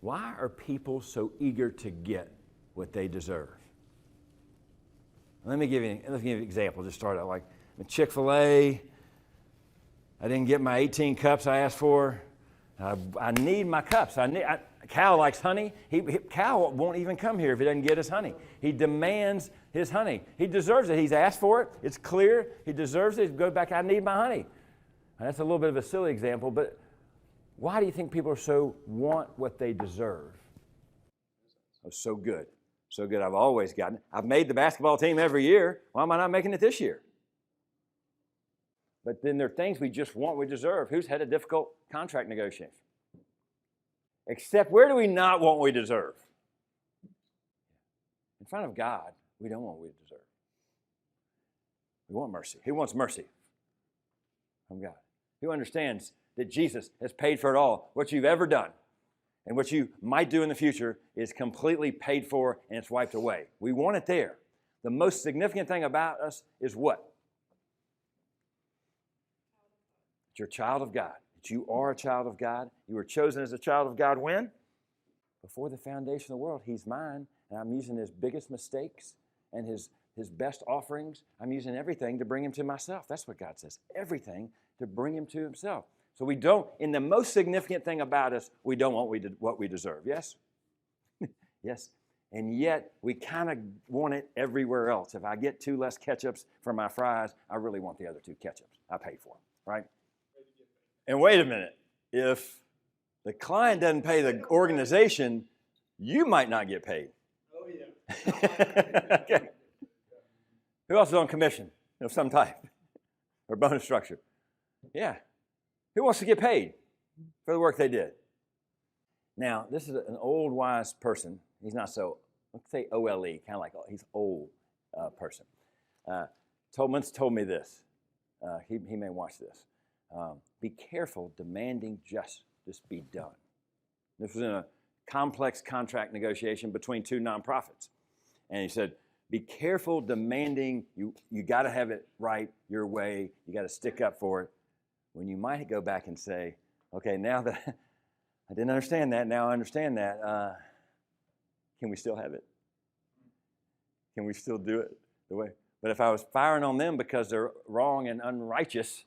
Why are people so eager to get what they deserve? Let me give you an example. Just start out like Chick-fil-A. I didn't get my 18 cups I asked for. I need my cups. Cal likes honey. Cal won't even come here if he doesn't get his honey. He demands his honey. He deserves it. He's asked for it. It's clear. He deserves it. He goes back, I need my honey. And that's a little bit of a silly example, but why do you think people want what they deserve? Oh, so good. So good. I've always gotten it. I've made the basketball team every year. Why am I not making it this year? But then there are things we just want, we deserve. Who's had a difficult contract negotiation? Except where do we not want what we deserve? In front of God, we don't want what we deserve. We want mercy. Who wants mercy from God? Who understands that Jesus has paid for it all? What you've ever done and what you might do in the future is completely paid for and it's wiped away. We want it there. The most significant thing about us is what? That you're a child of God. That you are a child of God. You were chosen as a child of God when? Before the foundation of the world. He's mine, and I'm using his biggest mistakes and his best offerings. I'm using everything to bring him to myself. That's what God says. Everything to bring him to himself. So we don't, in the most significant thing about us, we don't want what we deserve. Yes? Yes. And yet, we kind of want it everywhere else. If I get 2 less ketchups for my fries, I really want the other 2 ketchups. I paid for them, right? And wait a minute. If the client doesn't pay the organization, you might not get paid. Oh, yeah. Okay. Who else is on commission of some type or bonus structure? Yeah. Who wants to get paid for the work they did? Now, this is an old, wise person. He's not so, let's say OLE, kind of like he's old person. Once told me this. He may watch this. Be careful demanding justice be done. This was in a complex contract negotiation between 2 nonprofits. And he said, be careful demanding, you got to have it right your way. You got to stick up for it. When you might go back and say, okay, now that I didn't understand that, now I understand that, can we still have it? Can we still do it the way? But if I was firing on them because they're wrong and unrighteous,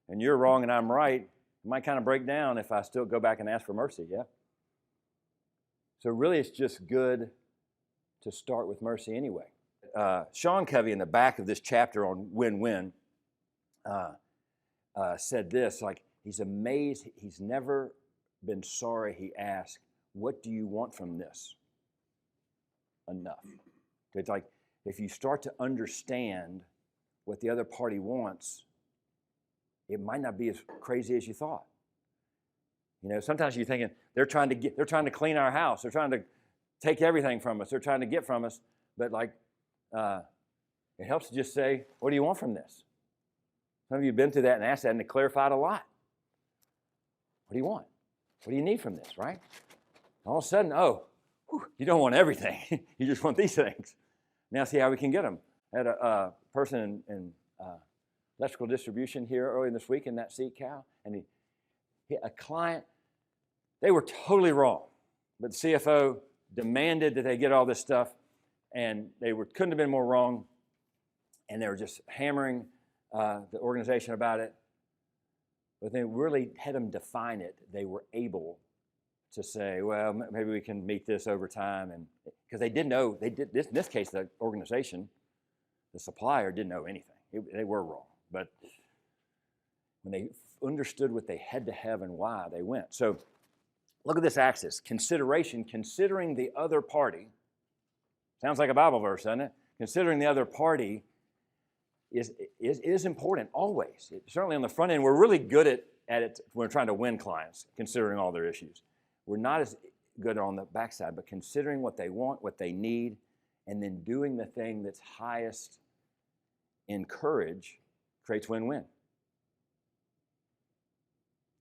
and you're wrong and I'm right, it might kind of break down if I still go back and ask for mercy, yeah? So really it's just good to start with mercy anyway. Sean Covey in the back of this chapter on win-win said this, like he's amazed, he's never been sorry he asked, what do you want from this? Enough. It's like if you start to understand what the other party wants, it might not be as crazy as you thought. You know, sometimes you're thinking they're trying to clean our house, they're trying to take everything from us, they're trying to get from us, but like it helps to just say, what do you want from this? Some of you have been through that and asked that and it clarified a lot. What do you want? What do you need from this, right? All of a sudden, you don't want everything. You just want these things. Now see how we can get them. I had a person in electrical distribution here early this week in that seat, Cal, and a client, they were totally wrong, but the CFO demanded that they get all this stuff, and couldn't have been more wrong, and they were just hammering the organization about it, but they really had them define it. They were able to say, well, maybe we can meet this over time, and because they didn't know, in this case, the organization, the supplier didn't know anything. They were wrong. But when they understood what they had to have and why, they went. So look at this axis. Consideration, considering the other party. Sounds like a Bible verse, doesn't it? Considering the other party is important always. Certainly on the front end, we're really good at it when we're trying to win clients, considering all their issues. We're not as good on the backside, but considering what they want, what they need, and then doing the thing that's highest in courage creates win-win.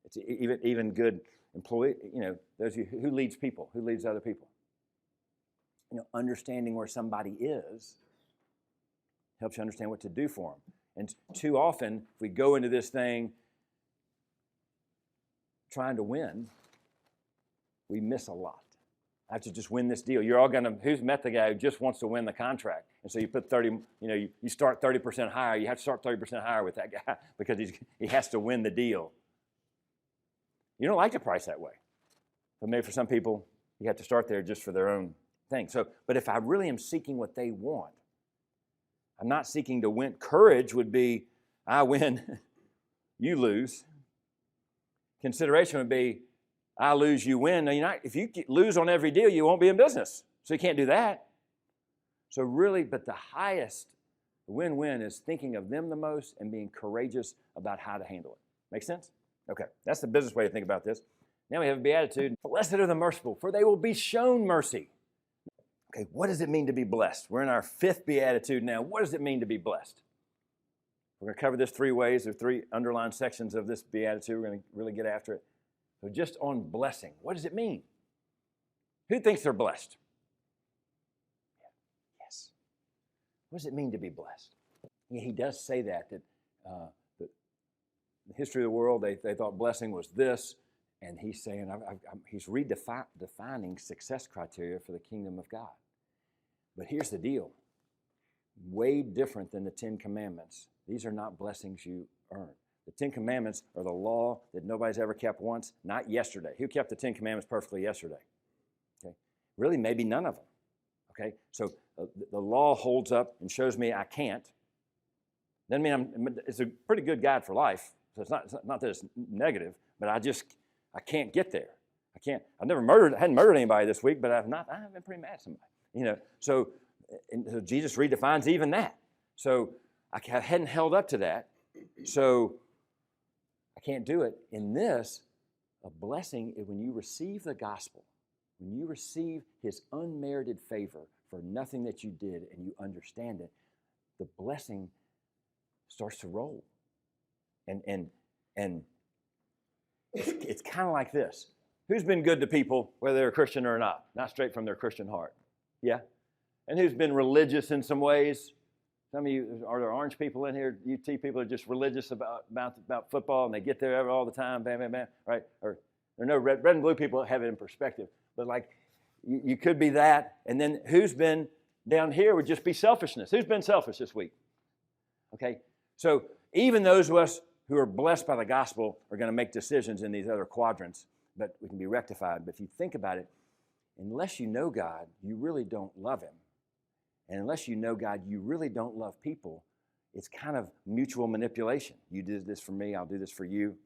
It's even good employee, those of you who leads people, who leads other people. Understanding where somebody is helps you understand what to do for them. And too often, if we go into this thing trying to win, we miss a lot. I have to just win this deal. You're all going to, who's met the guy who just wants to win the contract? And so you put 30, you start 30% higher. You have to start 30% higher with that guy because he has to win the deal. You don't like to price that way. But maybe for some people, you have to start there just for their own thing. So, but if I really am seeking what they want, I'm not seeking to win. Courage would be, I win, you lose. Consideration would be, I lose, you win. Now, if you lose on every deal, you won't be in business. So you can't do that. So really, but the highest win-win is thinking of them the most and being courageous about how to handle it. Make sense? Okay, that's the business way to think about this. Now we have a beatitude. Blessed are the merciful, for they will be shown mercy. Okay, what does it mean to be blessed? We're in our 5th beatitude now. What does it mean to be blessed? We're going to cover this 3 ways. There are 3 underlined sections of this beatitude. We're going to really get after it. So just on blessing, what does it mean? Who thinks they're blessed? Yes. What does it mean to be blessed? Yeah, he does say that the history of the world, they thought blessing was this, and he's saying, he's redefining success criteria for the kingdom of God. But here's the deal. Way different than the 10 Commandments. These are not blessings you earn. The 10 Commandments are the law that nobody's ever kept once, not yesterday. Who kept the 10 Commandments perfectly yesterday? Okay, really, maybe none of them. Okay, so the law holds up and shows me I can't. Doesn't mean it's a pretty good guide for life. So it's not that it's negative, but I can't get there. I've never hadn't murdered anybody this week, but I've been pretty mad at somebody. So Jesus redefines even that. So I hadn't held up to that. So I can't do it. In this, a blessing is when you receive the gospel, when you receive his unmerited favor for nothing that you did and you understand it, the blessing starts to roll. And it's kind of like this. Who's been good to people, whether they're a Christian or not straight from their Christian heart? Yeah? And who's been religious in some ways? Some of you, are there orange people in here? UT people are just religious about football, and they get there all the time, bam, bam, bam, right? Or there are no red and blue people that have it in perspective. But like, you could be that. And then who's been down here would just be selfishness. Who's been selfish this week? Okay? So even those of us who are blessed by the gospel are going to make decisions in these other quadrants, but we can be rectified. But if you think about it, unless you know God, you really don't love him. And unless you know God, you really don't love people. It's kind of mutual manipulation. You did this for me, I'll do this for you.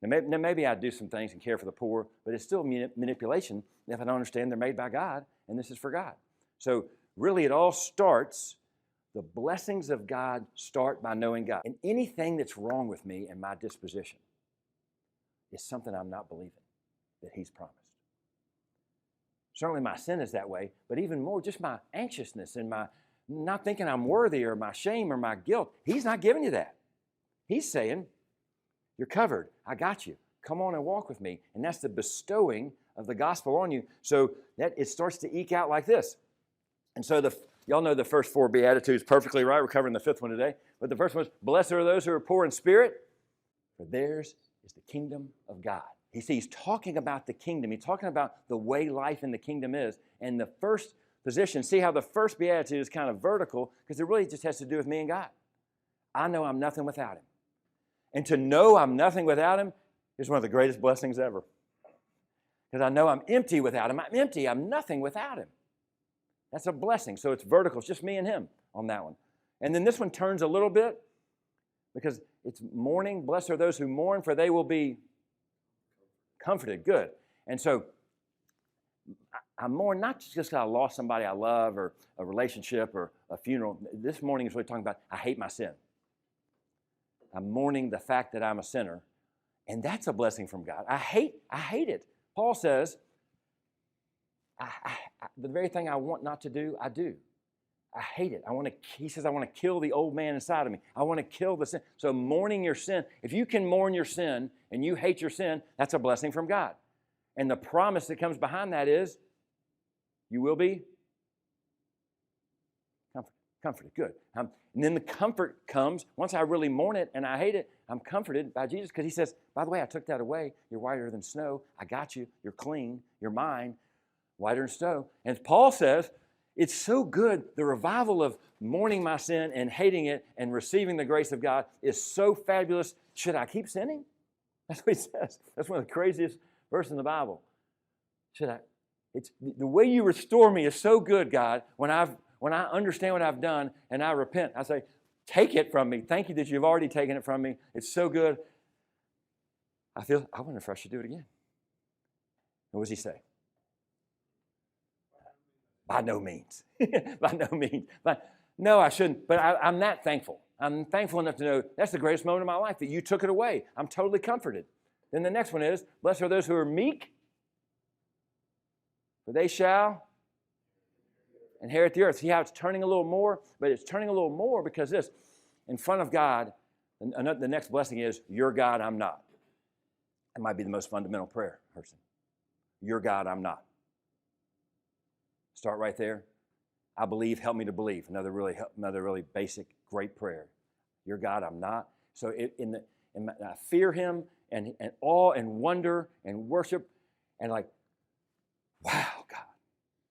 Now maybe I do some things and care for the poor, but it's still manipulation if I don't understand they're made by God and this is for God. So really it all starts, the blessings of God start by knowing God. And anything that's wrong with me and my disposition is something I'm not believing that he's promised. Certainly my sin is that way, but even more just my anxiousness and my not thinking I'm worthy or my shame or my guilt. He's not giving you that. He's saying, you're covered. I got you. Come on and walk with me. And that's the bestowing of the gospel on you. So that it starts to eke out like this. And so y'all know the first 4 Beatitudes perfectly, right? We're covering the 5th one today. But the first one is, blessed are those who are poor in spirit, for theirs is the kingdom of God. He's talking about the kingdom. He's talking about the way life in the kingdom is. And the first position, see how the first beatitude is kind of vertical, because it really just has to do with me and God. I know I'm nothing without him. And to know I'm nothing without him is one of the greatest blessings ever. Because I know I'm empty without him. I'm empty. I'm nothing without him. That's a blessing. So it's vertical. It's just me and him on that one. And then this one turns a little bit because it's mourning. Blessed are those who mourn, for they will be comforted. Good. And so I mourn not just because I lost somebody I love or a relationship or a funeral. This morning is really talking about I hate my sin. I'm mourning the fact that I'm a sinner. And that's a blessing from God. I hate it. Paul says, the very thing I want not to do, I do. I hate it. He says, I want to kill the old man inside of me. I want to kill the sin. So mourning your sin, if you can mourn your sin and you hate your sin, that's a blessing from God. And the promise that comes behind that is, you will be comforted. Good. And then the comfort comes, once I really mourn it and I hate it, I'm comforted by Jesus because he says, by the way, I took that away. You're whiter than snow. I got you. You're clean. You're mine. whiter than snow. And Paul says, it's so good. The revival of mourning my sin and hating it and receiving the grace of God is so fabulous. Should I keep sinning? That's what he says. That's one of the craziest verses in the Bible. Should I? It's the way you restore me is so good, God. When I understand what I've done and I repent, I say, take it from me. Thank you that you've already taken it from me. It's so good. I wonder if I should do it again. What does he say? By no means. By no means. No, I shouldn't. But I'm that thankful. I'm thankful enough to know that's the greatest moment of my life, that you took it away. I'm totally comforted. Then the next one is, blessed are those who are meek, for they shall inherit the earth. See how it's turning a little more? But it's turning a little more because this, in front of God, and the next blessing is, you're God, I'm not. That might be the most fundamental prayer, person. You're God, I'm not. Start right there. I believe, help me to believe. Another really basic, great prayer. You're God, I'm not. So I fear him and awe and wonder and worship and like, wow, God.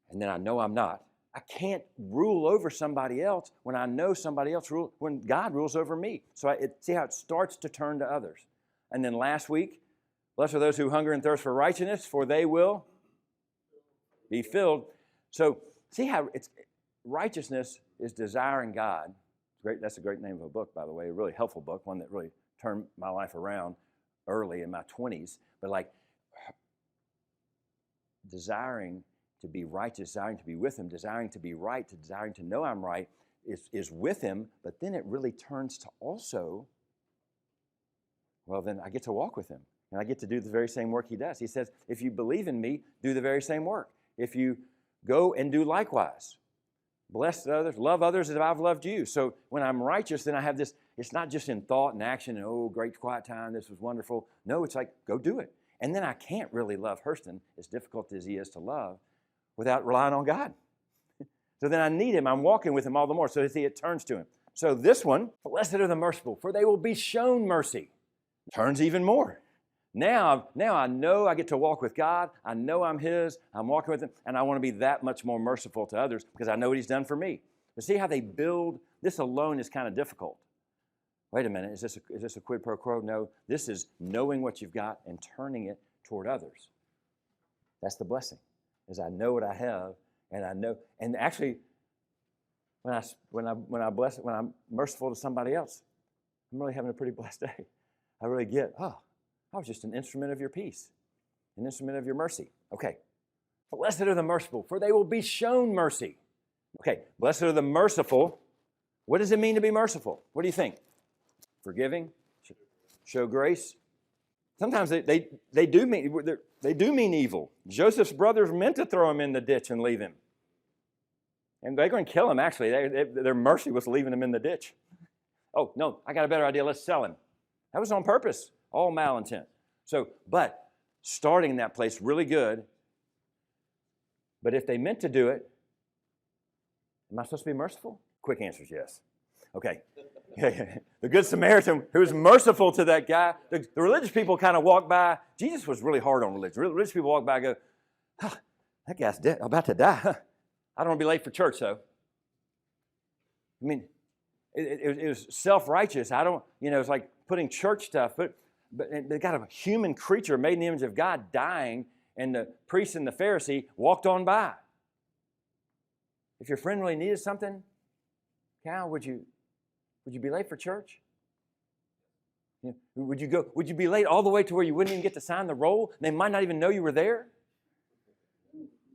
And then I know I'm not. I can't rule over somebody else when I know somebody else when God rules over me. So see how it starts to turn to others. And then last week, blessed are those who hunger and thirst for righteousness, for they will be filled. So see how righteousness is desiring God. Great. That's a great name of a book, by the way, a really helpful book, one that really turned my life around early in my 20s. But like desiring to be righteous, desiring to be with him, desiring to be right, desiring to know I'm right is with him. But then it really turns to also, well, then I get to walk with him. And I get to do the very same work he does. He says, if you believe in me, do the very same work. If you go and do likewise. Bless others, love others as I've loved you. So when I'm righteous, then I have this, it's not just in thought and action and, oh, great quiet time, this was wonderful. No, it's like, go do it. And then I can't really love Hurston, as difficult as he is to love, without relying on God. So then I need him. I'm walking with him all the more. So see, it turns to him. So this one, blessed are the merciful, for they will be shown mercy. Turns even more. Now I know I get to walk with God. I know I'm his. I'm walking with him. And I want to be that much more merciful to others because I know what he's done for me. But see how they build? This alone is kind of difficult. Wait a minute. Is this a quid pro quo? No. This is knowing what you've got and turning it toward others. That's the blessing. Is I know what I have and I know. And actually, when I'm merciful to somebody else, I'm really having a pretty blessed day. I really get, I was just an instrument of your peace, an instrument of your mercy. Okay. Blessed are the merciful, for they will be shown mercy. Okay. Blessed are the merciful. What does it mean to be merciful? What do you think? Forgiving? Show grace? Sometimes they do mean evil. Joseph's brothers meant to throw him in the ditch and leave him. And they're going to kill him, actually. Their mercy was leaving him in the ditch. Oh, no, I got a better idea. Let's sell him. That was on purpose. All malintent. So, but starting in that place, really good. But if they meant to do it, am I supposed to be merciful? Quick answer is yes. Okay. The Good Samaritan who was merciful to that guy. The religious people kind of walk by. Jesus was really hard on religion. Religious people walk by and go, that guy's dead, about to die. I don't want to be late for church, though. I mean, it was self-righteous. It's like putting church stuff, but they got a human creature made in the image of God dying, and the priest and the Pharisee walked on by. If your friend really needed something, Cal, would you be late for church? Would you be late all the way to where you wouldn't even get to sign the roll? And they might not even know you were there?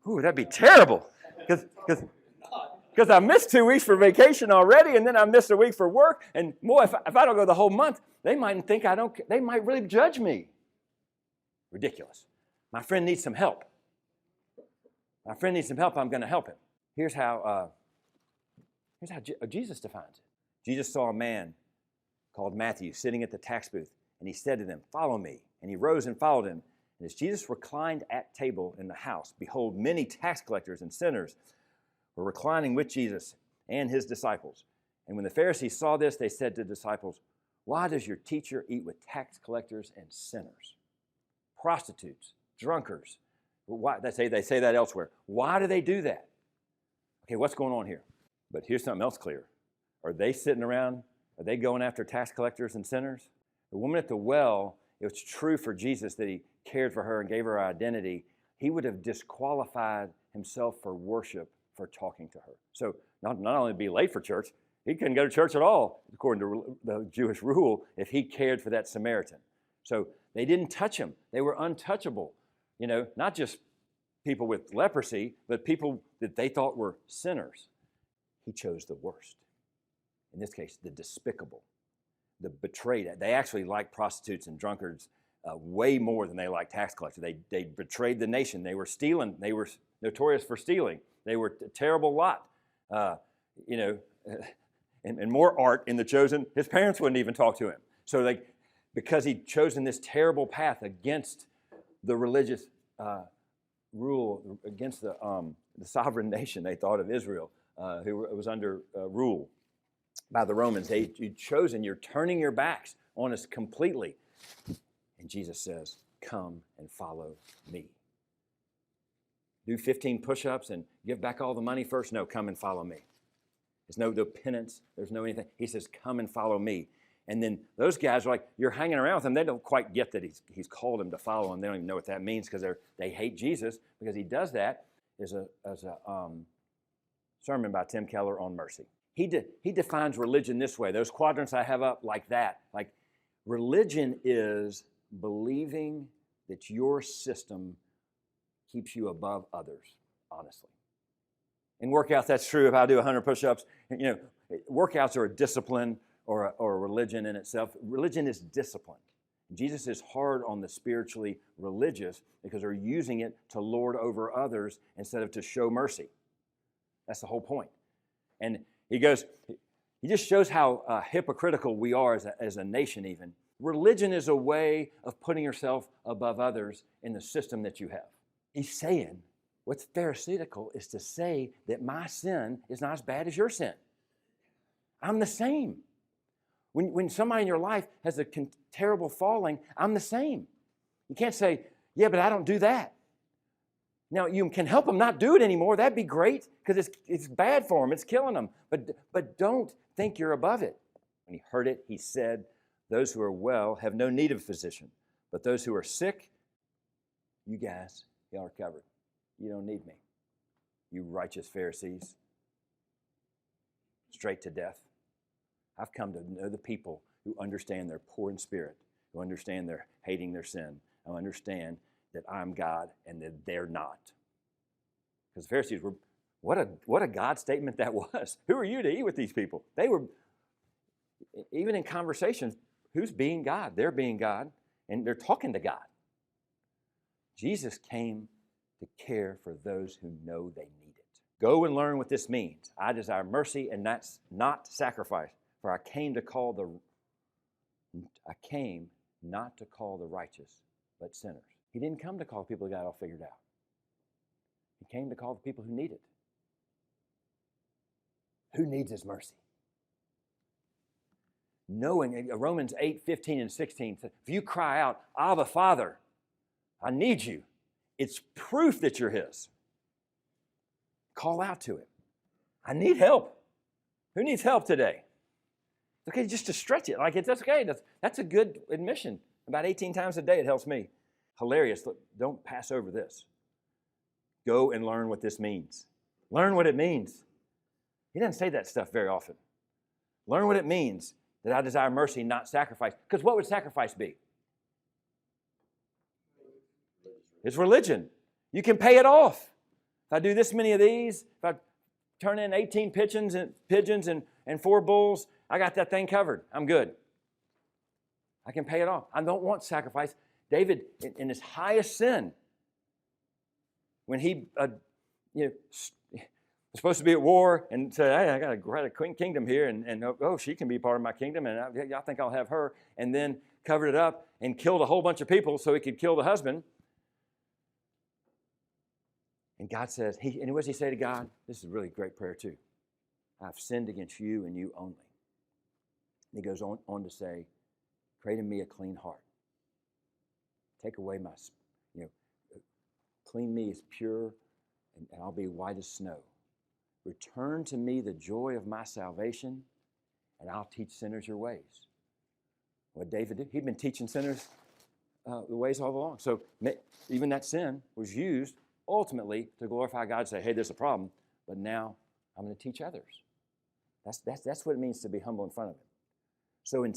Ooh, that'd be terrible. Because I missed 2 weeks for vacation already, and then I missed a week for work. And boy, if I don't go the whole month, they might think I don't. They might really judge me. Ridiculous. My friend needs some help. I'm going to help him. Here's how Jesus defines it. Jesus saw a man called Matthew sitting at the tax booth, and he said to them, "Follow me." And he rose and followed him. And as Jesus reclined at table in the house, behold, many tax collectors and sinners were reclining with Jesus and his disciples. And when the Pharisees saw this, they said to the disciples, "Why does your teacher eat with tax collectors and sinners, prostitutes, drunkards?" Why? They say that elsewhere. Why do they do that? Okay, what's going on here? But here's something else clear. Are they sitting around? Are they going after tax collectors and sinners? The woman at the well, it was true for Jesus that he cared for her and gave her identity. He would have disqualified himself for worship for talking to her. So not only be late for church, he couldn't go to church at all, according to the Jewish rule, if he cared for that Samaritan. So they didn't touch him. They were untouchable. Not just people with leprosy, but people that they thought were sinners. He chose the worst. In this case, the despicable, the betrayed. They actually liked prostitutes and drunkards way more than they liked tax collectors. They betrayed the nation. They were stealing. They were notorious for stealing. They were a terrible lot. And more art in The Chosen, his parents wouldn't even talk to him. So because he'd chosen this terrible path against the religious rule, against the sovereign nation, they thought of Israel, who was under rule by the Romans. You'd chosen, you're turning your backs on us completely. And Jesus says, come and follow me. Do 15 push-ups and give back all the money first? No, come and follow me. There's no penance. There's no anything. He says, come and follow me. And then those guys are like, you're hanging around with him. They don't quite get that he's called them to follow him. They don't even know what that means because they hate Jesus because he does that. As a sermon by Tim Keller on mercy. He defines religion this way. Those quadrants I have up like that. Like religion is believing that your system keeps you above others, honestly. In workouts, that's true. If I do 100 push-ups, workouts are a discipline or a religion in itself. Religion is discipline. Jesus is hard on the spiritually religious because they're using it to lord over others instead of to show mercy. That's the whole point. And he just shows how hypocritical we are as a nation even. Religion is a way of putting yourself above others in the system that you have. He's saying, what's pharisaical is to say that my sin is not as bad as your sin. I'm the same. When somebody in your life has a terrible falling, I'm the same. You can't say, yeah, but I don't do that. Now, you can help them not do it anymore. That'd be great because it's bad for them. It's killing them. But don't think you're above it. When he heard it, he said, those who are well have no need of a physician, but those who are sick, you guys, y'all are covered. You don't need me. You righteous Pharisees, straight to death. I've come to know the people who understand they're poor in spirit, who understand they're hating their sin, who understand that I'm God and that they're not. Because the Pharisees were, what a God statement that was. Who are you to eat with these people? They were, even in conversations, who's being God? They're being God, and they're talking to God. Jesus came to care for those who know they need it. Go and learn what this means. I desire mercy and not sacrifice, for I came not to call the righteous, but sinners. He didn't come to call people who got it all figured out. He came to call the people who need it. Who needs his mercy? Knowing, Romans 8, 15 and 16, if you cry out, Abba, Father, I need you, it's proof that you're his. Call out to him. I need help. Who needs help today? It's okay just to stretch it. Like that's okay. That's a good admission. About 18 times a day it helps me. Hilarious. Look, don't pass over this. Go and learn what this means. Learn what it means. He doesn't say that stuff very often. Learn what it means that I desire mercy, not sacrifice. Because what would sacrifice be? It's religion. You can pay it off. If I do this many of these, if I turn in 18 pigeons and 4 bulls, I got that thing covered. I'm good. I can pay it off. I don't want sacrifice. David, in his highest sin, when he was supposed to be at war and said, hey, I got a queen kingdom here, and she can be part of my kingdom, and I think I'll have her, and then covered it up and killed a whole bunch of people so he could kill the husband. And God says, and what does he say to God? This is a really great prayer too. I've sinned against you and you only. And he goes on to say, create in me a clean heart. Take away Clean me as pure, and I'll be white as snow. Return to me the joy of my salvation, and I'll teach sinners your ways. What David did, he'd been teaching sinners the ways all along. So even that sin was used ultimately to glorify God and say, hey, there's a problem, but now I'm going to teach others. That's what it means to be humble in front of him.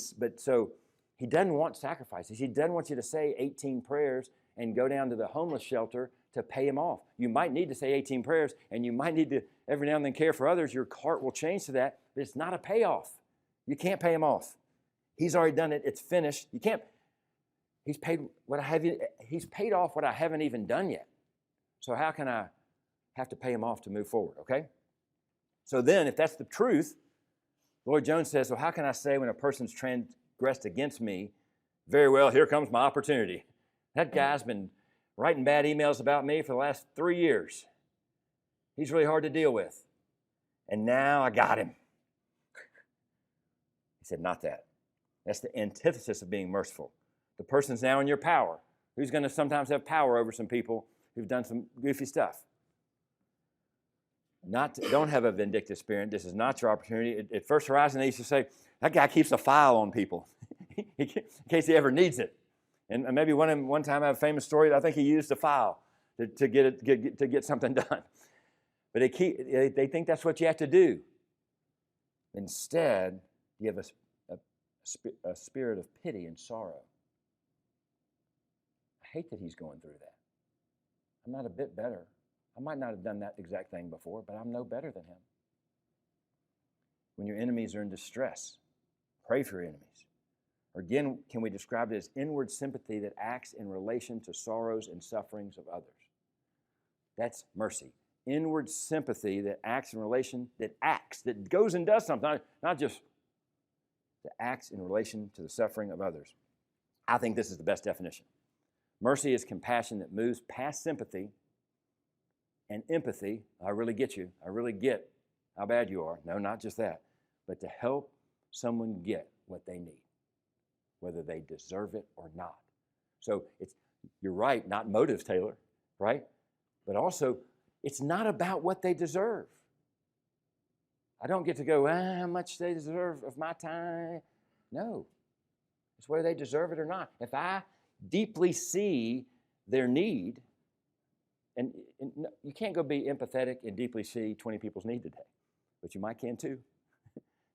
So he doesn't want sacrifices. He doesn't want you to say 18 prayers and go down to the homeless shelter to pay him off. You might need to say 18 prayers, and you might need to every now and then care for others. Your heart will change to that, but it's not a payoff. You can't pay him off. He's already done it. It's finished. You can't. He's paid off what I haven't even done yet. So how can I have to pay him off to move forward, okay? So then, if that's the truth, Lloyd Jones says, so how can I say when a person's transgressed against me, very well, here comes my opportunity. That guy's been writing bad emails about me for the last 3 years. He's really hard to deal with. And now I got him. He said, not that. That's the antithesis of being merciful. The person's now in your power. Who's going to sometimes have power over some people who've done some goofy stuff? Don't have a vindictive spirit. This is not your opportunity. At First Horizon, they used to say, that guy keeps a file on people in case he ever needs it. And maybe one time I have a famous story. I think he used a file to get something done. But they think that's what you have to do. Instead, you have a spirit of pity and sorrow. I hate that he's going through that. I'm not a bit better. I might not have done that exact thing before, but I'm no better than him. When your enemies are in distress, pray for your enemies. Or again, can we describe it as inward sympathy that acts in relation to sorrows and sufferings of others? That's mercy. Inward sympathy that acts in relation, that goes and does something, not just that acts in relation to the suffering of others. I think this is the best definition. Mercy is compassion that moves past sympathy and empathy. I really get you. I really get how bad you are. No, not just that. But to help someone get what they need, whether they deserve it or not. So you're right, not motives, Taylor, right? But also, it's not about what they deserve. I don't get to go, how much they deserve of my time. No. It's whether they deserve it or not. If I deeply see their need, and you can't go be empathetic and deeply see 20 people's need today, but you might can too.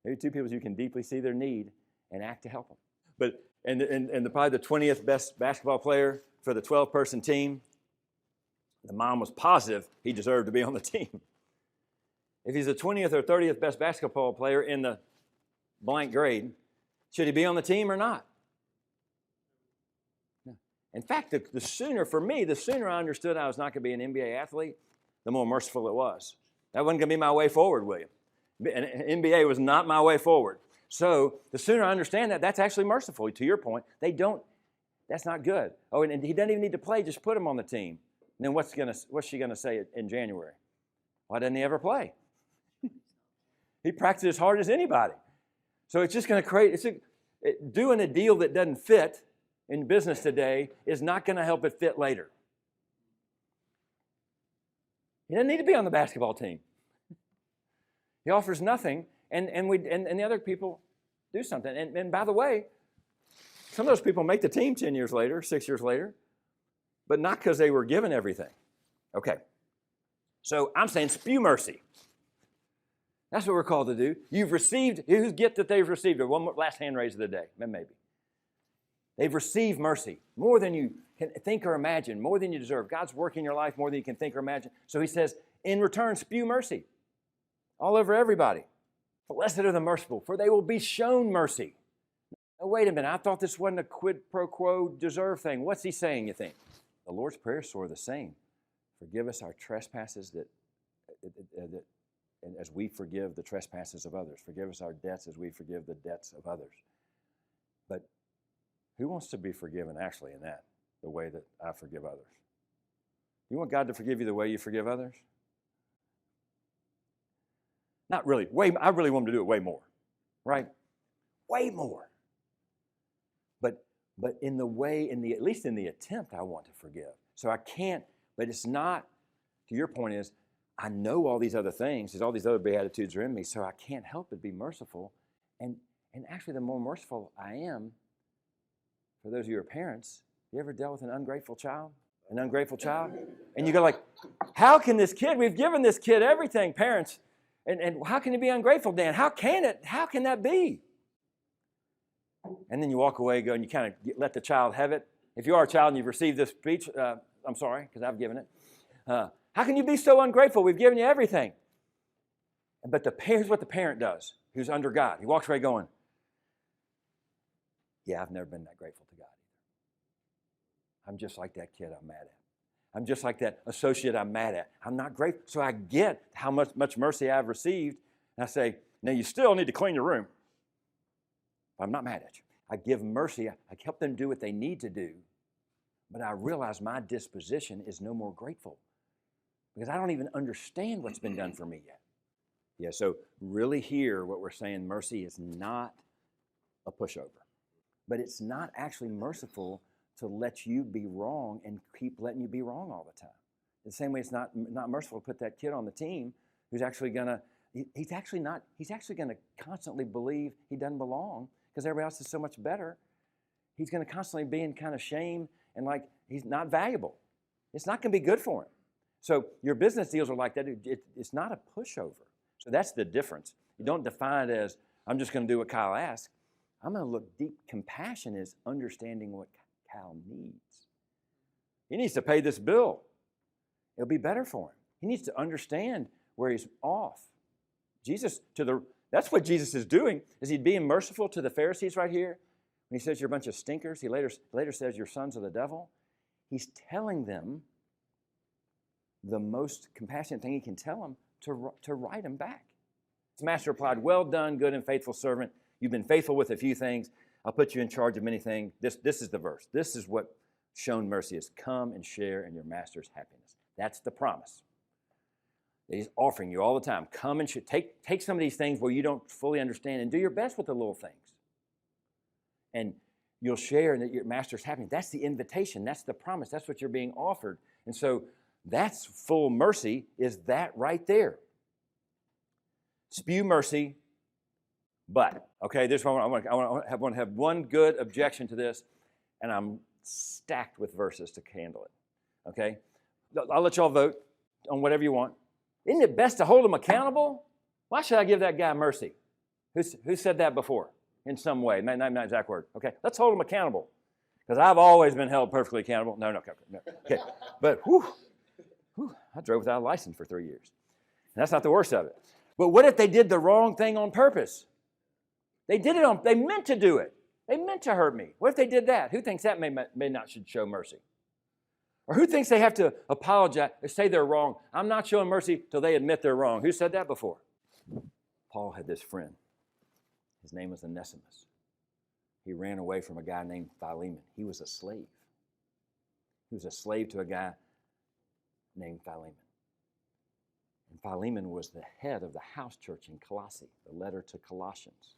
Maybe 2 people you can deeply see their need and act to help them. But probably the 20th best basketball player for the 12-person team, the mom was positive he deserved to be on the team. If he's the 20th or 30th best basketball player in the blank grade, should he be on the team or not? No. In fact, the sooner I understood I was not going to be an NBA athlete, the more merciful it was. That wasn't going to be my way forward, William. And NBA was not my way forward. So the sooner I understand that, that's actually merciful. To your point, that's not good. Oh, and he doesn't even need to play, just put him on the team. And then what's she going to say in January? Why doesn't he ever play? He practiced as hard as anybody. So it's just going to create, doing a deal that doesn't fit in business today is not going to help it fit later. He doesn't need to be on the basketball team. He offers nothing, and the other people do something. And by the way, some of those people make the team 10 years later, 6 years later, but not because they were given everything. Okay. So I'm saying spew mercy. That's what we're called to do. You've received, who's get that they've received it? One more, last hand raise of the day, maybe. They've received mercy more than you can think or imagine, more than you deserve. God's working in your life more than you can think or imagine. So he says, in return, spew mercy all over everybody. Blessed are the merciful, for they will be shown mercy. Now, wait a minute. I thought this wasn't a quid pro quo deserve thing. What's he saying, you think? The Lord's Prayer is sort of the same. Forgive us our trespasses and as we forgive the trespasses of others. Forgive us our debts as we forgive the debts of others. But who wants to be forgiven actually in that, the way that I forgive others? You want God to forgive you the way you forgive others? Not really. I really want him to do it way more, right? Way more. But in the way, at least in the attempt, I want to forgive. So I can't But it's not, to your point is, I know all these other things, there's all these other beatitudes are in me, so I can't help but be merciful. And actually, the more merciful I am, for those of you who are parents, you ever dealt with an ungrateful child? An ungrateful child? And you go like, how can this kid, we've given this kid everything, parents, and how can he be ungrateful, Dan? How can that be? And then you walk away, go, and you kind of let the child have it. If you are a child and you've received this speech, I'm sorry, because I've given it. How can you be so ungrateful? We've given you everything. But here's what the parent does, who's under God. He walks away going, yeah, I've never been that grateful to God either. I'm just like that kid I'm mad at. I'm just like that associate I'm mad at. I'm not grateful. So I get how much mercy I've received. And I say, now you still need to clean your room. I'm not mad at you. I give mercy. I help them do what they need to do. But I realize my disposition is no more grateful because I don't even understand what's been done for me yet. Yeah, so really hear what we're saying. Mercy is not a pushover. But it's not actually merciful to let you be wrong and keep letting you be wrong all the time. The same way it's not merciful to put that kid on the team who's actually gonna, he's actually gonna constantly believe he doesn't belong because everybody else is so much better. He's gonna constantly be in kind of shame and like he's not valuable. It's not gonna be good for him. So your business deals are like that. It's not a pushover. So that's the difference. You don't define it as, I'm just gonna do what Kyle asks. I'm going to look deep. Compassion is understanding what Kyle needs. He needs to pay this bill. It'll be better for him. He needs to understand where he's off. That's what Jesus is doing, is he's being merciful to the Pharisees right here. When he says you're a bunch of stinkers, he later says you're sons of the devil. He's telling them the most compassionate thing he can tell them to write them back. His master replied, well done, good and faithful servant. You've been faithful with a few things. I'll put you in charge of many things. This is the verse. This is what shown mercy is. Come and share in your master's happiness. That's the promise that he's offering you all the time. Come and take some of these things where you don't fully understand and do your best with the little things. And you'll share in your master's happiness. That's the invitation. That's the promise. That's what you're being offered. And so that's full mercy, is that right there. Spew mercy. But, okay, this one I want to have one good objection to this, and I'm stacked with verses to handle it, okay? I'll let y'all vote on whatever you want. Isn't it best to hold him accountable? Why should I give that guy mercy? Who said that before in some way? Not exact word. Okay, let's hold him accountable because I've always been held perfectly accountable. No. Okay, but I drove without a license for 3 years. And that's not the worst of it. But what if they did the wrong thing on purpose? They meant to do it. They meant to hurt me. What if they did that? Who thinks that may not should show mercy? Or who thinks they have to apologize or say they're wrong? I'm not showing mercy till they admit they're wrong. Who said that before? Paul had this friend. His name was Onesimus. He ran away from a guy named Philemon. He was a slave. He was a slave to a guy named Philemon. And Philemon was the head of the house church in Colossae. The letter to Colossians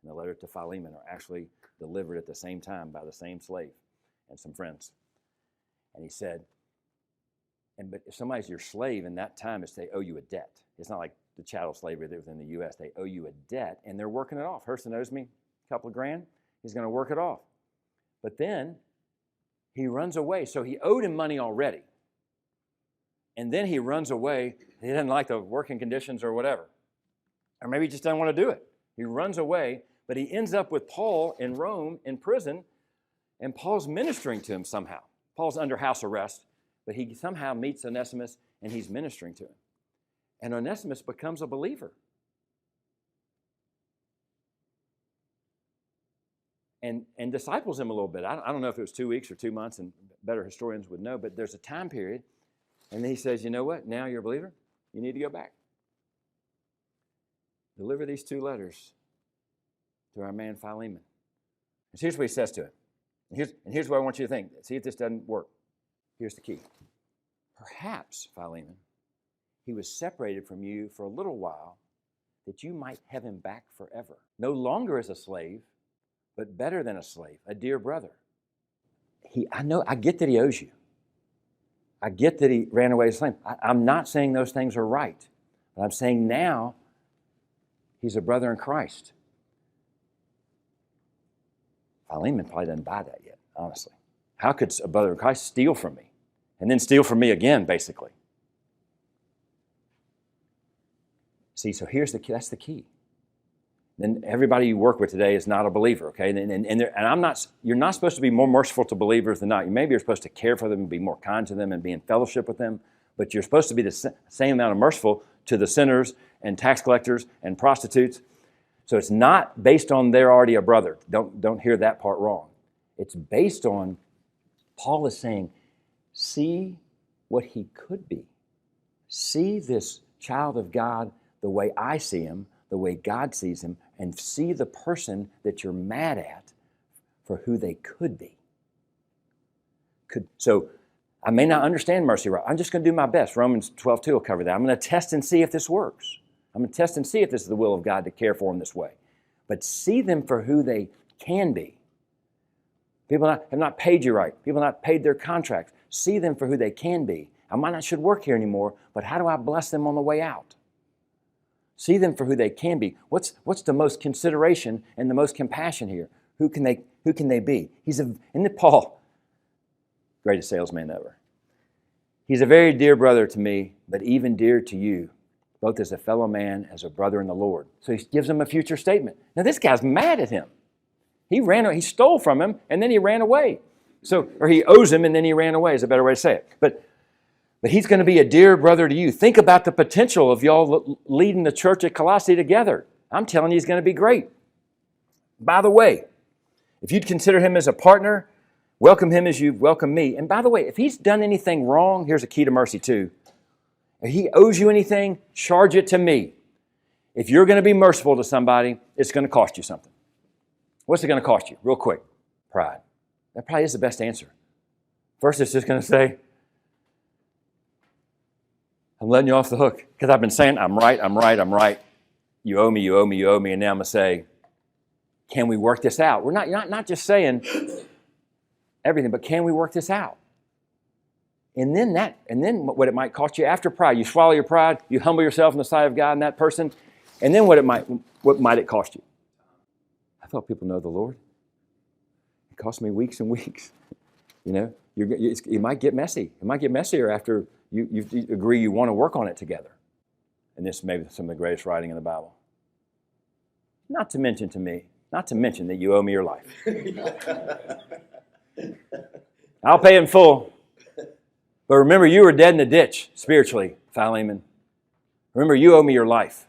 and the letter to Philemon are actually delivered at the same time by the same slave and some friends. And he said, but if somebody's your slave in that time, they owe you a debt. It's not like the chattel slavery that was in the U.S. They owe you a debt, and they're working it off. Hurston owes me a couple of grand. He's going to work it off. But then he runs away. So he owed him money already. And then he runs away. He doesn't like the working conditions or whatever. Or maybe he just doesn't want to do it. He runs away, but he ends up with Paul in Rome in prison, and Paul's ministering to him somehow. Paul's under house arrest, but he somehow meets Onesimus, and he's ministering to him. And Onesimus becomes a believer. And disciples him a little bit. I don't know if it was 2 weeks or 2 months, and better historians would know, but there's a time period. And then he says, you know what? Now you're a believer. You need to go back. Deliver these 2 letters to our man Philemon. And here's what he says to him. And here's what I want you to think. See if this doesn't work. Here's the key. Perhaps, Philemon, he was separated from you for a little while that you might have him back forever. No longer as a slave, but better than a slave, a dear brother. I get that he owes you. I get that he ran away as a slave. I'm not saying those things are right. But I'm saying now he's a brother in Christ. Philemon probably doesn't buy that yet, honestly. How could a brother in Christ steal from me? And then steal from me again, basically. See, so that's the key. Then everybody you work with today is not a believer, okay? You're not supposed to be more merciful to believers than not. Maybe you're supposed to care for them and be more kind to them and be in fellowship with them, but you're supposed to be the same amount of merciful to the sinners and tax collectors and prostitutes. So it's not based on they're already a brother. Don't hear that part wrong. It's based on, Paul is saying, see what he could be. See this child of God the way I see him, the way God sees him, and see the person that you're mad at for who they could be. So I may not understand mercy right. I'm just going to do my best. Romans 12:2 will cover that. I'm going to test and see if this works. I'm going to test and see if this is the will of God to care for them this way. But see them for who they can be. People have not paid you right. People have not paid their contracts. See them for who they can be. I might not should work here anymore, but how do I bless them on the way out? See them for who they can be. What's the most consideration and the most compassion here? Who can they be? Isn't it Paul? Greatest salesman ever. He's a very dear brother to me, but even dear to you, both as a fellow man, as a brother in the Lord. So he gives him a future statement. Now this guy's mad at him. He stole from him, and then he ran away. Or he owes him, and then he ran away is a better way to say it. But he's going to be a dear brother to you. Think about the potential of y'all leading the church at Colossae together. I'm telling you, he's going to be great. By the way, if you'd consider him as a partner, welcome him as you welcome me. And by the way, if he's done anything wrong, here's a key to mercy too. If he owes you anything, charge it to me. If you're going to be merciful to somebody, it's going to cost you something. What's it going to cost you? Real quick. Pride. That probably is the best answer. First, it's just going to say, I'm letting you off the hook. Because I've been saying, I'm right. You owe me. And now I'm going to say, can we work this out? We're not just saying everything, but can we work this out? And then what it might cost you after pride. You swallow your pride, you humble yourself in the sight of God and that person, and then what might it cost you? I thought people know the Lord. It cost me weeks and weeks. It might get messy. It might get messier after you agree you want to work on it together. And this may be some of the greatest writing in the Bible. Not to mention that you owe me your life. I'll pay in full. But remember, you were dead in the ditch, spiritually, Philemon. Remember, you owe me your life.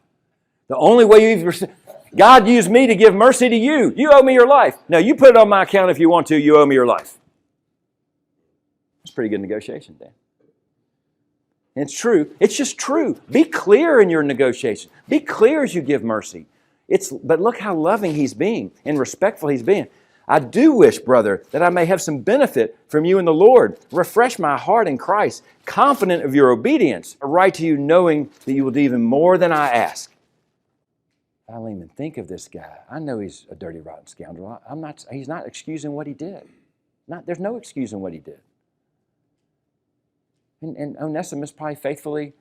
The only way God used me to give mercy to you. You owe me your life. Now, you put it on my account if you want to. You owe me your life. That's pretty good negotiation, Dan. And it's true. It's just true. Be clear in your negotiation. Be clear as you give mercy. But look how loving he's being and respectful he's being. I do wish, brother, that I may have some benefit from you in the Lord. Refresh my heart in Christ, confident of your obedience. I write to you knowing that you will do even more than I ask. Philemon, think of this guy. I know he's a dirty, rotten scoundrel. He's not excusing what he did. There's no excusing what he did. And Onesimus probably faithfully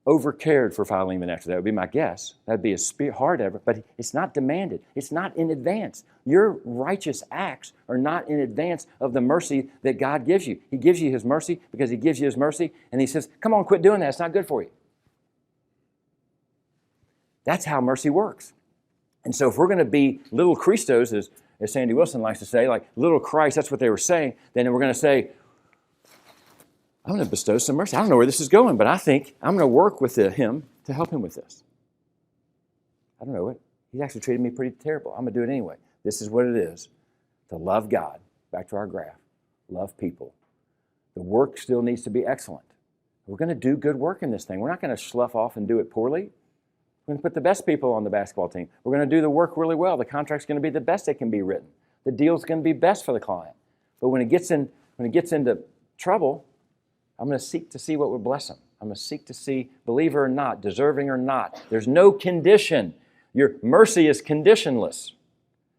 overcared for Philemon after that would be my guess. That'd be his heart ever, but it's not demanded. It's not in advance. Your righteous acts are not in advance of the mercy that God gives you. He gives you his mercy because he gives you his mercy, and he says, come on, quit doing that. It's not good for you. That's how mercy works. And so if we're going to be little Christos, as Sandy Wilson likes to say, like little Christ, that's what they were saying, then we're going to say, I'm going to bestow some mercy. I don't know where this is going, but I think I'm going to work with him to help him with this. I don't know it. He's actually treated me pretty terrible. I'm going to do it anyway. This is what it is, to love God. Back to our graph. Love people. The work still needs to be excellent. We're going to do good work in this thing. We're not going to slough off and do it poorly. We're going to put the best people on the basketball team. We're going to do the work really well. The contract's going to be the best it can be written. The deal's going to be best for the client. But when it gets into trouble, I'm going to seek to see what would bless them. I'm going to seek to see, believer or not, deserving or not. There's no condition. Your mercy is conditionless.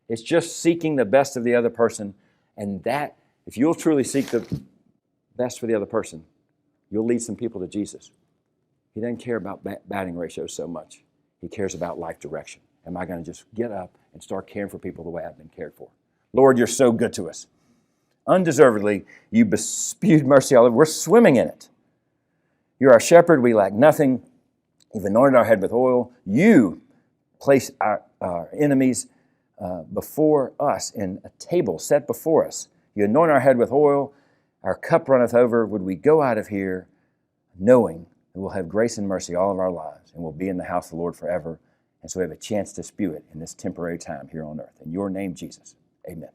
It's just seeking the best of the other person. And that, if you'll truly seek the best for the other person, You'll lead some people to Jesus. He doesn't care about batting ratios so much. He cares about life direction. Am I going to just get up and start caring for people the way I've been cared for? Lord, you're so good to us. Undeservedly, you spewed mercy all over. We're swimming in it. You're our shepherd. We lack nothing. You've anointed our head with oil. You place our enemies before us in a table set before us. You anoint our head with oil. Our cup runneth over. Would we go out of here knowing that we'll have grace and mercy all of our lives and we'll be in the house of the Lord forever. And so we have a chance to spew it in this temporary time here on earth. In your name, Jesus, amen.